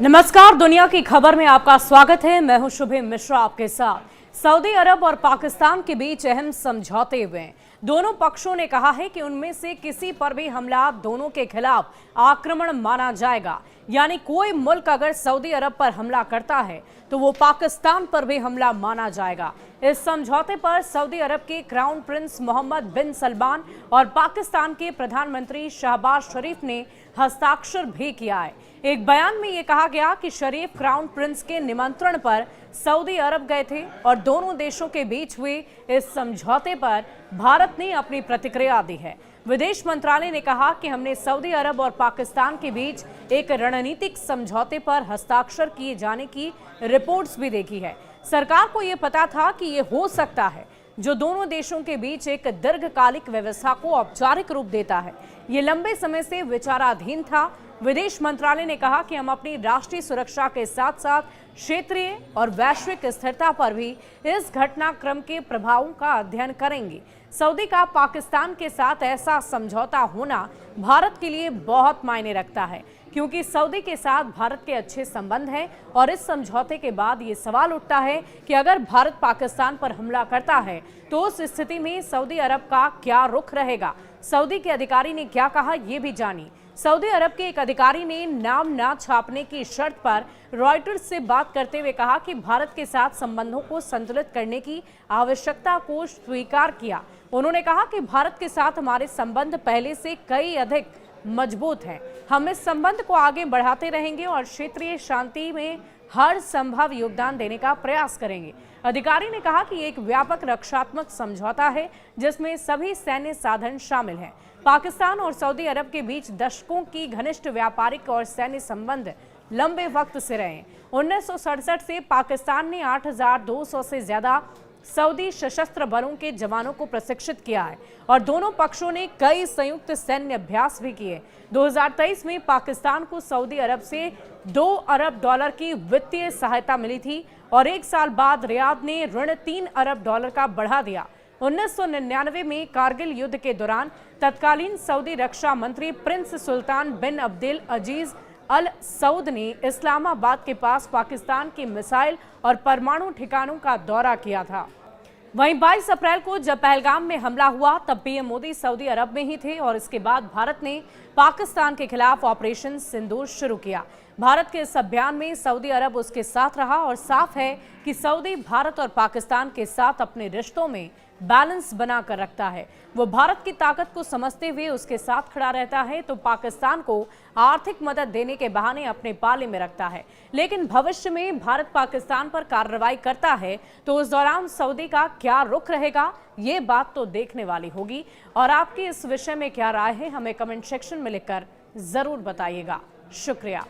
नमस्कार, दुनिया की खबर में आपका स्वागत है। मैं हूं शुभम मिश्रा आपके साथ। सऊदी अरब और पाकिस्तान के बीच अहम समझौते हुए हैं। दोनों पक्षों ने कहा है कि उनमें से किसी पर भी हमला दोनों के खिलाफ आक्रमण माना जाएगा। यानी कोई मुल्क अगर सऊदी अरब पर हमला करता है तो वो पाकिस्तान पर भी हमला माना जाएगा। इस समझौते पर सऊदी अरब के क्राउन प्रिंस मोहम्मद बिन सलमान और पाकिस्तान के प्रधानमंत्री शहबाज शरीफ ने हस्ताक्षर भी किया है। एक बयान में ये कहा गया कि शरीफ क्राउन प्रिंस के निमंत्रण पर सऊदी अरब गए थे और दोनों देशों के बीच हुए इस समझौते पर भारत ने अपनी प्रतिक्रिया दी है। विदेश मंत्रालय ने कहा कि हमने सऊदी अरब और पाकिस्तान के बीच एक रणनीतिक समझौते पर हस्ताक्षर किए जाने की रिपोर्ट्स भी देखी है। सरकार को यह पता था कि ये हो सकता है, जो दोनों देशों के बीच एक दीर्घकालिक व्यवस्था को औपचारिक रूप देता है। ये लंबे समय से विचाराधीन था। विदेश मंत्रालय ने कहा कि हम अपनी राष्ट्रीय सुरक्षा के साथ साथ क्षेत्रीय और वैश्विक स्थिरता पर भी इस घटनाक्रम के प्रभावों का अध्ययन करेंगे। सऊदी का पाकिस्तान के साथ ऐसा समझौता होना भारत के लिए बहुत मायने रखता है, क्योंकि सऊदी के साथ भारत के अच्छे संबंध हैं। और इस समझौते के बाद ये सवाल उठता है कि अगर भारत पाकिस्तान पर हमला करता है तो उस स्थिति में सऊदी अरब का क्या रुख रहेगा। सऊदी के अधिकारी ने क्या कहा, ये भी जानिए। सऊदी अरब के एक अधिकारी ने नाम न छापने की शर्त पर रॉयटर्स से बात करते हुए कहा कि भारत के साथ संबंधों को संतुलित करने की आवश्यकता को स्वीकार किया। उन्होंने कहा कि भारत के साथ हमारे संबंध पहले से कई अधिक मजबूत हैं। हम इस संबंध को आगे बढ़ाते रहेंगे और क्षेत्रीय शांति में हर संभव योगदान देने का प्रयास करेंगे। अधिकारी ने कहा कि एक व्यापक रक्षात्मक समझौता है जिसमें सभी सैन्य साधन शामिल हैं। पाकिस्तान और सऊदी अरब के बीच दशकों की घनिष्ठ व्यापारिक और सैन्य संबंध लंबे वक्त से रहे। 1967 से पाकिस्तान ने 8,200 से ज्यादा सऊदी सशस्त्र बलों के जवानों को प्रशिक्षित किया है और दोनों पक्षों ने कई संयुक्त सैन्य अभ्यास भी किए। 2023 में पाकिस्तान को सऊदी अरब से $2 अरब की वित्तीय सहायता मिली थी और एक साल बाद रियाद ने ऋण $3 अरब का बढ़ा दिया। 1999 में कारगिल युद्ध के दौरान तत्कालीन सऊदी रक्षा मंत्री प्रिंस सुल्तान बिन अब्दुल अजीज अल सऊद ने इस्लामाबाद के पास पाकिस्तान के मिसाइल और परमाणु ठिकानों का दौरा किया था। वहीं 22 अप्रैल को जब पहलगाम में हमला हुआ तब पीएम मोदी सऊदी अरब में ही थे और इसके बाद भारत ने पाकिस्तान के खिलाफ ऑपरेशन सिंदूर शुरू किया। भारत के इस अभियान में सऊदी अरब उसके साथ रहा और साफ है कि सऊदी भारत और पाकिस्तान के साथ अपने रिश्तों में बैलेंस बनाकर रखता है। वो भारत की ताकत को समझते हुए उसके साथ खड़ा रहता है तो पाकिस्तान को आर्थिक मदद देने के बहाने अपने पाले में रखता है। लेकिन भविष्य में भारत पाकिस्तान पर कार्रवाई करता है तो उस दौरान सऊदी का क्या रुख रहेगा, ये बात तो देखने वाली होगी। और आपकी इस विषय में क्या राय है, हमें कमेंट सेक्शन में लिखकर जरूर बताइएगा। शुक्रिया।